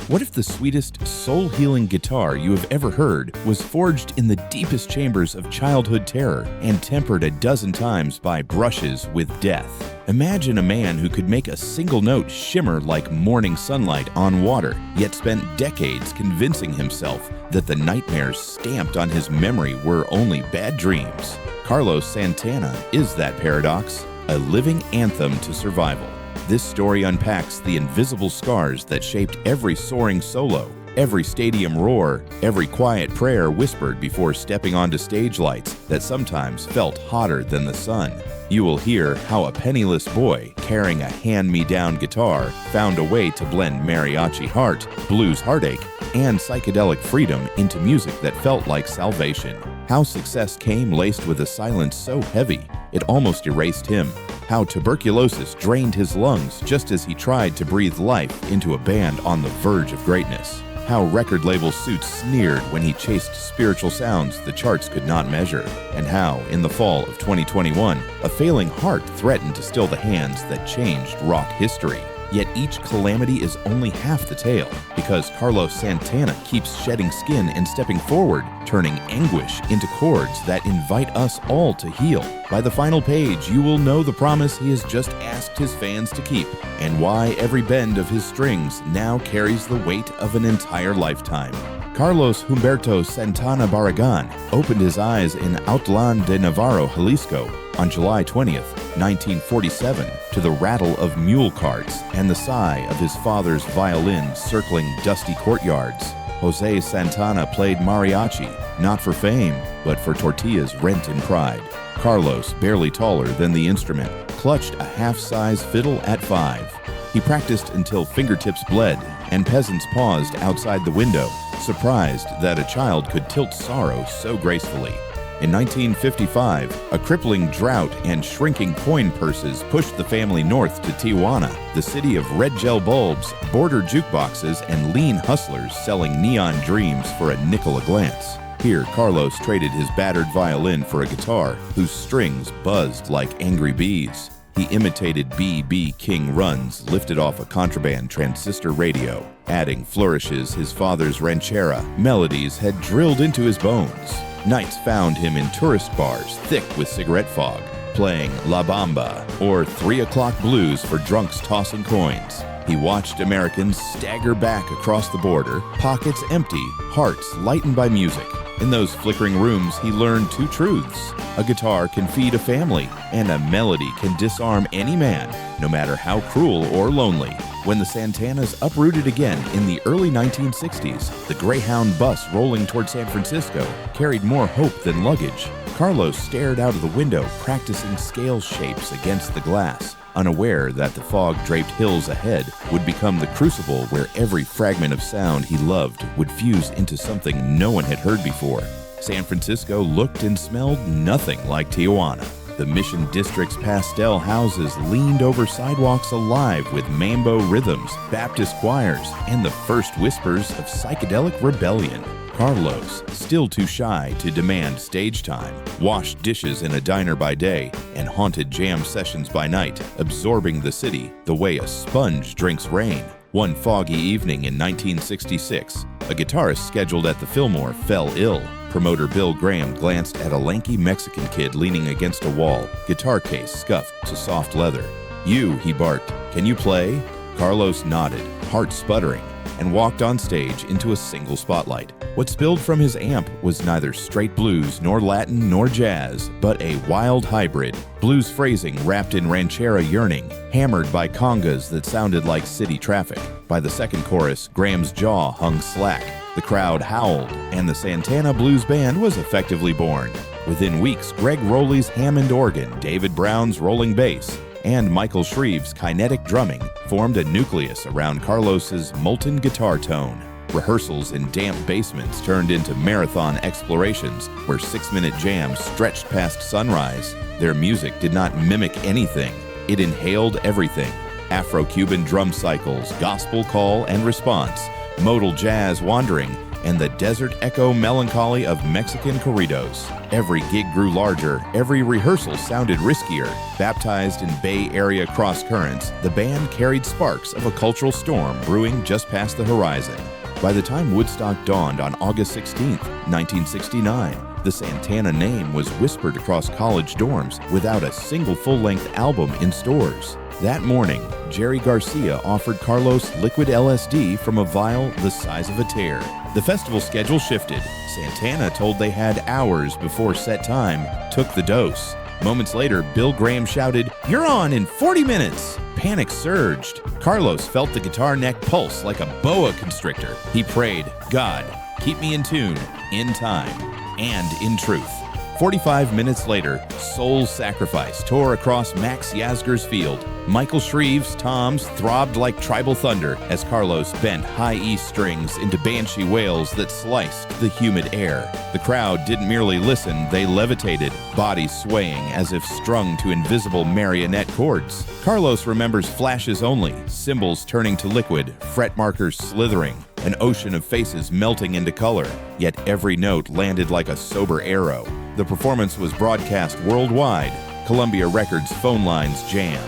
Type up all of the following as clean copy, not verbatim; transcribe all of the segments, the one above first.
What if the sweetest, soul-healing guitar you have ever heard was forged in the deepest chambers of childhood terror and tempered a dozen times by brushes with death? Imagine a man who could make a single note shimmer like morning sunlight on water, yet spent decades convincing himself that the nightmares stamped on his memory were only bad dreams. Carlos Santana is that paradox, a living anthem to survival. This story unpacks the invisible scars that shaped every soaring solo, every stadium roar, every quiet prayer whispered before stepping onto stage lights that sometimes felt hotter than the sun. You will hear how a penniless boy carrying a hand-me-down guitar found a way to blend mariachi heart, blues heartache, and psychedelic freedom into music that felt like salvation. How success came laced with a silence so heavy it almost erased him. How tuberculosis drained his lungs just as he tried to breathe life into a band on the verge of greatness. How record label suits sneered when he chased spiritual sounds the charts could not measure. And how, in the fall of 2021, a failing heart threatened to still the hands that changed rock history. Yet each calamity is only half the tale, because Carlos Santana keeps shedding skin and stepping forward, turning anguish into chords that invite us all to heal. By the final page, you will know the promise he has just asked his fans to keep, and why every bend of his strings now carries the weight of an entire lifetime. Carlos Humberto Santana Barragan opened his eyes in Outland de Navarro, Jalisco, on July 20th, 1947, to the rattle of mule carts and the sigh of his father's violin circling dusty courtyards. Jose Santana played mariachi, not for fame, but for tortillas rent in pride. Carlos, barely taller than the instrument, clutched a half-size fiddle at 5. He practiced until fingertips bled, and peasants paused outside the window, surprised that a child could tilt sorrow so gracefully. In 1955, a crippling drought and shrinking coin purses pushed the family north to Tijuana, the city of red gel bulbs, border jukeboxes, and lean hustlers selling neon dreams for a nickel a glance. Here, Carlos traded his battered violin for a guitar whose strings buzzed like angry bees. He imitated B.B. King runs lifted off a contraband transistor radio, adding flourishes his father's ranchera melodies had drilled into his bones. Nights found him in tourist bars thick with cigarette fog, playing La Bamba or 3 o'clock blues for drunks tossing coins. He watched Americans stagger back across the border, pockets empty, hearts lightened by music. In those flickering rooms, he learned 2 truths. A guitar can feed a family, and a melody can disarm any man, no matter how cruel or lonely. When the Santanas uprooted again in the early 1960s, the Greyhound bus rolling toward San Francisco carried more hope than luggage. Carlos stared out of the window, practicing scale shapes against the glass, unaware that the fog-draped hills ahead would become the crucible where every fragment of sound he loved would fuse into something no one had heard before. San Francisco looked and smelled nothing like Tijuana. The Mission District's pastel houses leaned over sidewalks alive with mambo rhythms, Baptist choirs, and the first whispers of psychedelic rebellion. Carlos, still too shy to demand stage time, washed dishes in a diner by day and haunted jam sessions by night, absorbing the city the way a sponge drinks rain. One foggy evening in 1966, a guitarist scheduled at the Fillmore fell ill. Promoter Bill Graham glanced at a lanky Mexican kid leaning against a wall, guitar case scuffed to soft leather. "You," he barked, "can you play?" Carlos nodded, heart sputtering, and walked on stage into a single spotlight. What spilled from his amp was neither straight blues nor Latin nor jazz, but a wild hybrid, blues phrasing wrapped in ranchera yearning, hammered by congas that sounded like city traffic. By the second chorus, Graham's jaw hung slack. The crowd howled, and the Santana Blues Band was effectively born. Within weeks, Greg Rowley's Hammond organ, David Brown's rolling bass, and Michael Shreve's kinetic drumming formed a nucleus around Carlos's molten guitar tone. Rehearsals in damp basements turned into marathon explorations where 6-minute jams stretched past sunrise. Their music did not mimic anything. It inhaled everything. Afro-Cuban drum cycles, gospel call and response, modal jazz wandering, and the desert echo melancholy of Mexican corridos. Every gig grew larger, every rehearsal sounded riskier. Baptized in Bay Area cross currents, the band carried sparks of a cultural storm brewing just past the horizon. By the time Woodstock dawned on August 16, 1969, the Santana name was whispered across college dorms without a single full-length album in stores. That morning, Jerry Garcia offered Carlos liquid LSD from a vial the size of a tear. The festival schedule shifted. Santana, told they had hours before set time, took the dose. Moments later, Bill Graham shouted, "You're on in 40 minutes!" Panic surged. Carlos felt the guitar neck pulse like a boa constrictor. He prayed, "God, keep me in tune, in time, and in truth." 45 minutes later, Soul Sacrifice tore across Max Yasgur's field. Michael Shreve's toms throbbed like tribal thunder as Carlos bent high E strings into banshee wails that sliced the humid air. The crowd didn't merely listen, they levitated, bodies swaying as if strung to invisible marionette chords. Carlos remembers flashes only, cymbals turning to liquid, fret markers slithering, an ocean of faces melting into color, yet every note landed like a sober arrow. The performance was broadcast worldwide. Columbia Records phone lines jammed.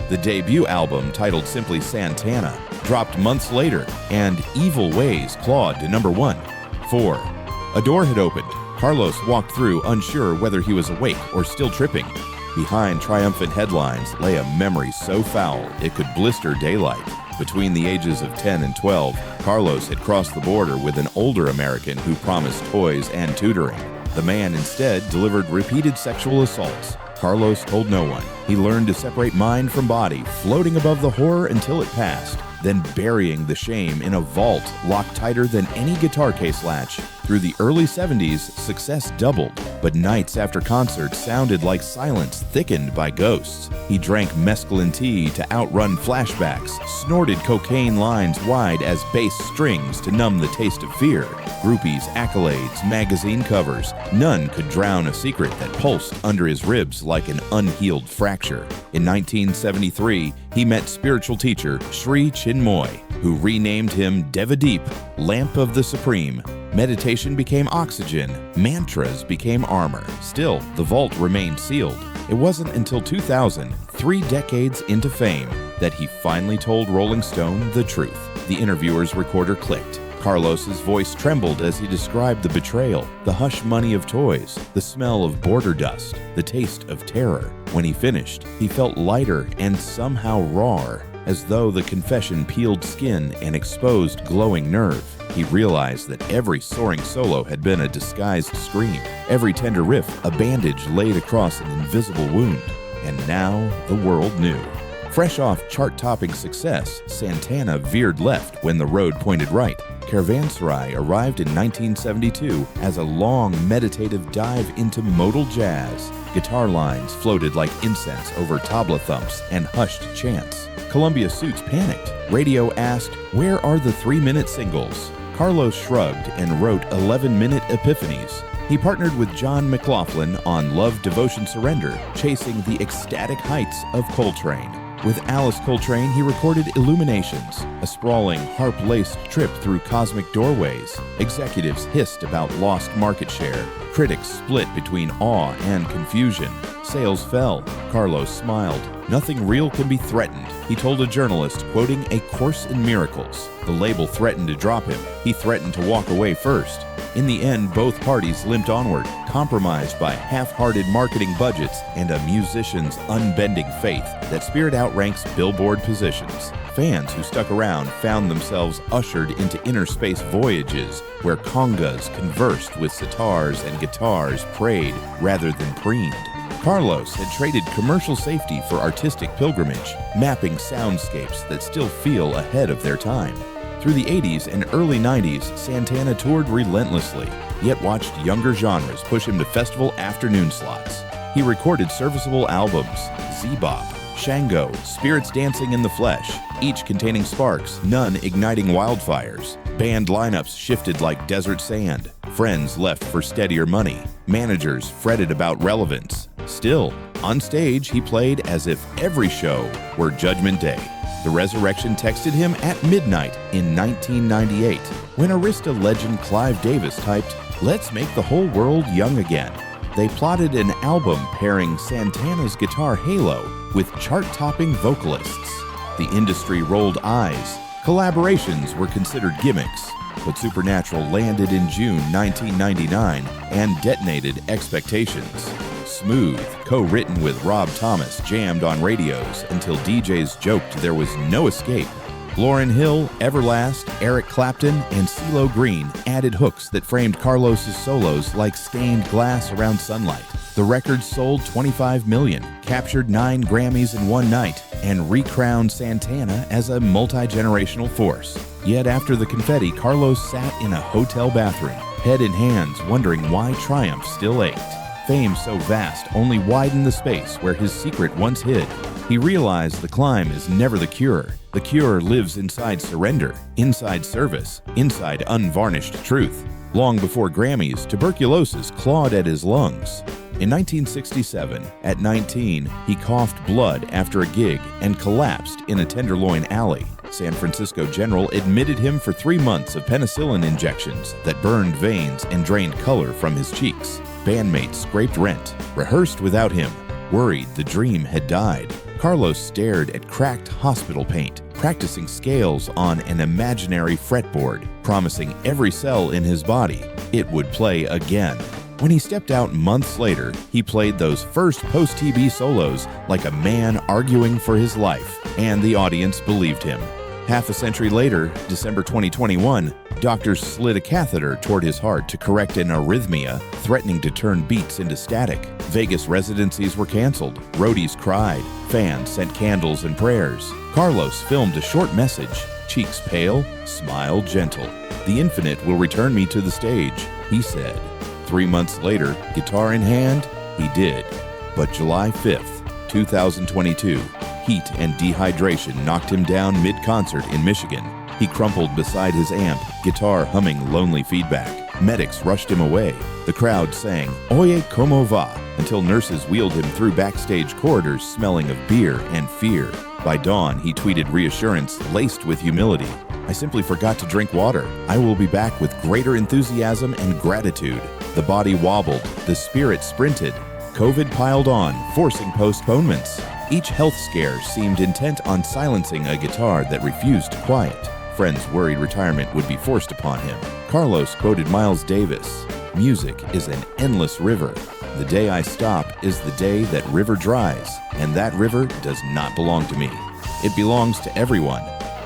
The debut album, titled simply Santana, dropped months later, and Evil Ways clawed to number 1. 4. A door had opened. Carlos walked through, unsure whether he was awake or still tripping. Behind triumphant headlines lay a memory so foul it could blister daylight. Between the ages of 10 and 12, Carlos had crossed the border with an older American who promised toys and tutoring. The man instead delivered repeated sexual assaults. Carlos told no one. He learned to separate mind from body, floating above the horror until it passed, then burying the shame in a vault locked tighter than any guitar case latch. Through the early 70s, success doubled, but nights after concerts sounded like silence thickened by ghosts. He drank mescaline tea to outrun flashbacks, snorted cocaine lines wide as bass strings to numb the taste of fear. Groupies, accolades, magazine covers, none could drown a secret that pulsed under his ribs like an unhealed fracture. In 1973, he met spiritual teacher Sri Chinmoy, who renamed him Devadeep, Lamp of the Supreme. Meditation became oxygen, mantras became armor. Still, the vault remained sealed. It wasn't until 2000, 3 decades into fame, that he finally told Rolling Stone the truth. The interviewer's recorder clicked. Carlos's voice trembled as he described the betrayal, the hush money of toys, the smell of border dust, the taste of terror. When he finished, he felt lighter and somehow raw, as though the confession peeled skin and exposed glowing nerve. He realized that every soaring solo had been a disguised scream, every tender riff a bandage laid across an invisible wound. And now the world knew. Fresh off chart-topping success, Santana veered left when the road pointed right. Caravanserai arrived in 1972 as a long, meditative dive into modal jazz. Guitar lines floated like incense over tabla thumps and hushed chants. Columbia Suits panicked. Radio asked, "Where are the 3-minute singles?" Carlos shrugged and wrote 11-minute epiphanies. He partnered with John McLaughlin on Love, Devotion, Surrender, chasing the ecstatic heights of Coltrane. With Alice Coltrane, he recorded Illuminations, a sprawling, harp-laced trip through cosmic doorways. Executives hissed about lost market share. Critics split between awe and confusion. Sales fell. Carlos smiled. "Nothing real can be threatened," he told a journalist, quoting A Course in Miracles. The label threatened to drop him. He threatened to walk away first. In the end, both parties limped onward, compromised by half-hearted marketing budgets and a musician's unbending faith that Spirit outranks Billboard positions. Fans who stuck around found themselves ushered into inner space voyages where congas conversed with sitars and guitars prayed rather than preened. Carlos had traded commercial safety for artistic pilgrimage, mapping soundscapes that still feel ahead of their time. Through the 80s and early 90s, Santana toured relentlessly, yet watched younger genres push him to festival afternoon slots. He recorded serviceable albums, Z-Bop, Shango, Spirits Dancing in the Flesh, each containing sparks, none igniting wildfires. Band lineups shifted like desert sand. Friends left for steadier money. Managers fretted about relevance. Still, on stage, he played as if every show were Judgment Day. The resurrection texted him at midnight in 1998 when Arista legend Clive Davis typed, "Let's make the whole world young again." They plotted an album pairing Santana's guitar halo with chart-topping vocalists. The industry rolled eyes. Collaborations were considered gimmicks, but Supernatural landed in June 1999 and detonated expectations. Smooth, co-written with Rob Thomas, jammed on radios until DJs joked there was no escape. Lauryn Hill, Everlast, Eric Clapton, and CeeLo Green added hooks that framed Carlos's solos like stained glass around sunlight. The record sold 25 million, captured 9 Grammys in one night, and recrowned Santana as a multi-generational force. Yet after the confetti, Carlos sat in a hotel bathroom, head in hands, wondering why triumph still ached. Fame so vast only widened the space where his secret once hid. He realized the climb is never the cure. The cure lives inside surrender, inside service, inside unvarnished truth. Long before Grammys, tuberculosis clawed at his lungs. In 1967, at 19, he coughed blood after a gig and collapsed in a Tenderloin alley. San Francisco General admitted him for 3 months of penicillin injections that burned veins and drained color from his cheeks. Bandmates scraped rent, rehearsed without him, worried the dream had died. Carlos stared at cracked hospital paint, practicing scales on an imaginary fretboard, promising every cell in his body it would play again. When he stepped out months later, he played those first post-TB solos like a man arguing for his life, and the audience believed him. Half a century later, December 2021, doctors slid a catheter toward his heart to correct an arrhythmia, threatening to turn beats into static. Vegas residencies were canceled, roadies cried, fans sent candles and prayers. Carlos filmed a short message, cheeks pale, smile gentle. "The infinite will return me to the stage," he said. 3 months later, guitar in hand, he did. But July 5th, 2022, heat and dehydration knocked him down mid-concert in Michigan. He crumpled beside his amp, guitar humming lonely feedback. Medics rushed him away. The crowd sang, "Oye como va," until nurses wheeled him through backstage corridors smelling of beer and fear. By dawn, he tweeted reassurance laced with humility. "I simply forgot to drink water. I will be back with greater enthusiasm and gratitude." The body wobbled, the spirit sprinted. COVID piled on, forcing postponements. Each health scare seemed intent on silencing a guitar that refused to quiet. Friends worried retirement would be forced upon him. Carlos quoted Miles Davis, "Music is an endless river. The day I stop is the day that river dries, and that river does not belong to me. It belongs to everyone."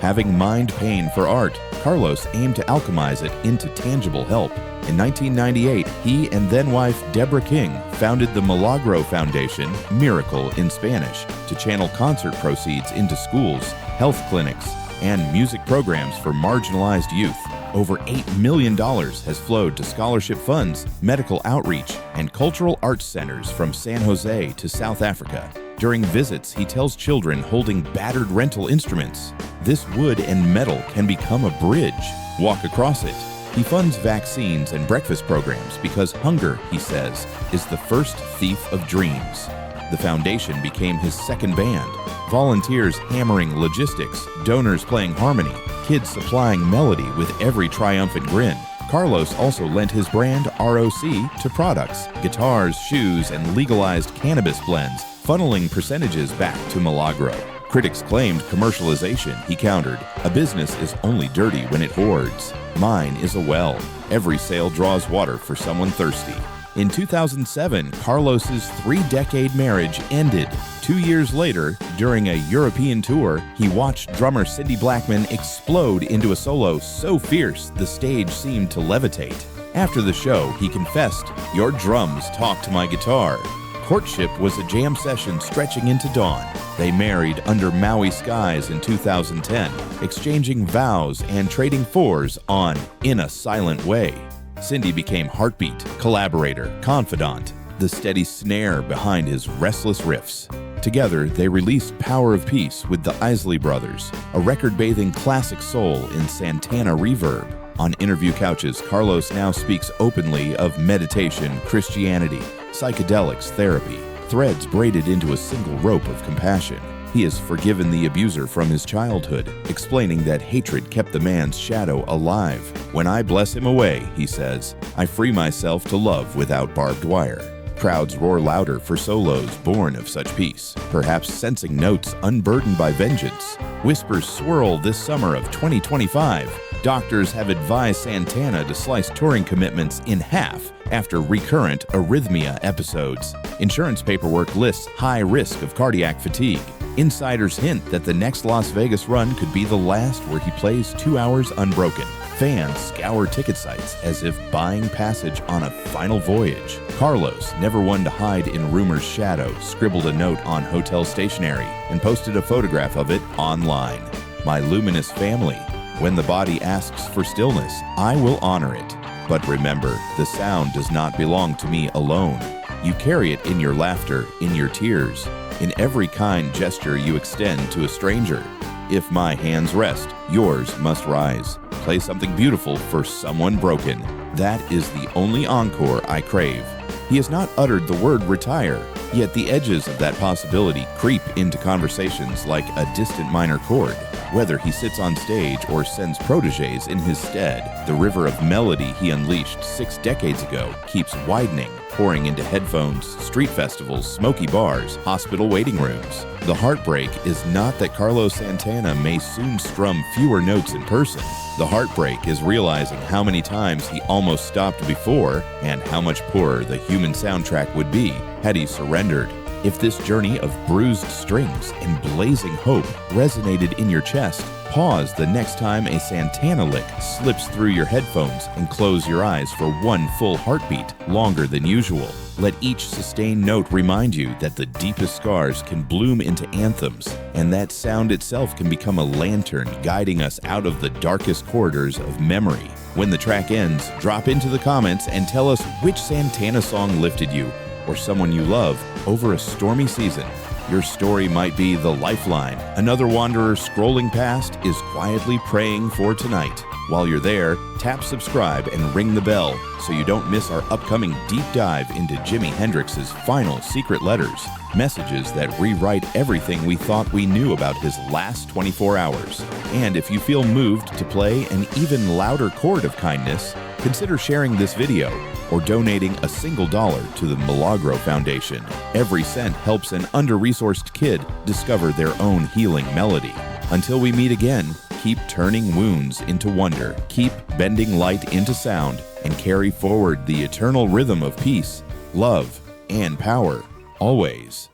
Having mind pain for art, Carlos aimed to alchemize it into tangible help. In 1998, he and then-wife Deborah King founded the Milagro Foundation, Miracle in Spanish, to channel concert proceeds into schools, health clinics, and music programs for marginalized youth. Over $8 million has flowed to scholarship funds, medical outreach, and cultural arts centers from San Jose to South Africa. During visits, he tells children holding battered rental instruments, "This wood and metal can become a bridge. Walk across it." He funds vaccines and breakfast programs because hunger, he says, is the first thief of dreams. The foundation became his second band. Volunteers hammering logistics, donors playing harmony, kids supplying melody with every triumphant grin. Carlos also lent his brand ROC to products, guitars, shoes, and legalized cannabis blends, funneling percentages back to Milagro. Critics claimed commercialization, he countered. "A business is only dirty when it hoards. Mine is a well. Every sale draws water for someone thirsty." In 2007, Carlos's 3-decade marriage ended. 2 years later, during a European tour, he watched drummer Cindy Blackman explode into a solo so fierce the stage seemed to levitate. After the show, he confessed, "Your drums talk to my guitar." Courtship was a jam session stretching into dawn. They married under Maui skies in 2010, exchanging vows and trading fours on "In a Silent Way." Cindy became heartbeat, collaborator, confidant, the steady snare behind his restless riffs. Together, they released Power of Peace with the Isley Brothers, a record-bathing classic soul in Santana reverb. On interview couches, Carlos now speaks openly of meditation, Christianity, psychedelics, therapy, threads braided into a single rope of compassion. He has forgiven the abuser from his childhood, explaining that hatred kept the man's shadow alive. When I bless him away, he says, I free myself to love without barbed wire. Crowds roar louder for solos born of such peace, perhaps sensing notes unburdened by vengeance. Whispers swirl this summer of 2025. Doctors have advised Santana to slice touring commitments in half after recurrent arrhythmia episodes. Insurance paperwork lists high risk of cardiac fatigue. Insiders hint that the next Las Vegas run could be the last where he plays 2 hours unbroken. Fans scour ticket sites as if buying passage on a final voyage. Carlos, never one to hide in rumor's shadow, scribbled a note on hotel stationery and posted a photograph of it online. My luminous family, when the body asks for stillness, I will honor it. But remember, the sound does not belong to me alone. You carry it in your laughter, in your tears, in every kind gesture you extend to a stranger. If my hands rest, yours must rise. Play something beautiful for someone broken. That is the only encore I crave. He has not uttered the word retire, yet the edges of that possibility creep into conversations like a distant minor chord. Whether he sits on stage or sends protégés in his stead, the river of melody he unleashed 6 decades ago keeps widening, pouring into headphones, street festivals, smoky bars, hospital waiting rooms. The heartbreak is not that Carlos Santana may soon strum fewer notes in person. The heartbreak is realizing how many times he almost stopped before and how much poorer the human soundtrack would be had he surrendered. If this journey of bruised strings and blazing hope resonated in your chest, pause the next time a Santana lick slips through your headphones and close your eyes for one full heartbeat, longer than usual. Let each sustained note remind you that the deepest scars can bloom into anthems, and that sound itself can become a lantern guiding us out of the darkest corridors of memory. When the track ends, drop into the comments and tell us which Santana song lifted you, or someone you love, over a stormy season. Your story might be the lifeline another wanderer scrolling past is quietly praying for tonight. While you're there, tap subscribe and ring the bell so you don't miss our upcoming deep dive into Jimi Hendrix's final secret letters, messages that rewrite everything we thought we knew about his last 24 hours. And if you feel moved to play an even louder chord of kindness, consider sharing this video or donating a single dollar to the Milagro Foundation. Every cent helps an under-resourced kid discover their own healing melody. Until we meet again, keep turning wounds into wonder, keep bending light into sound, and carry forward the eternal rhythm of peace, love, and power, always.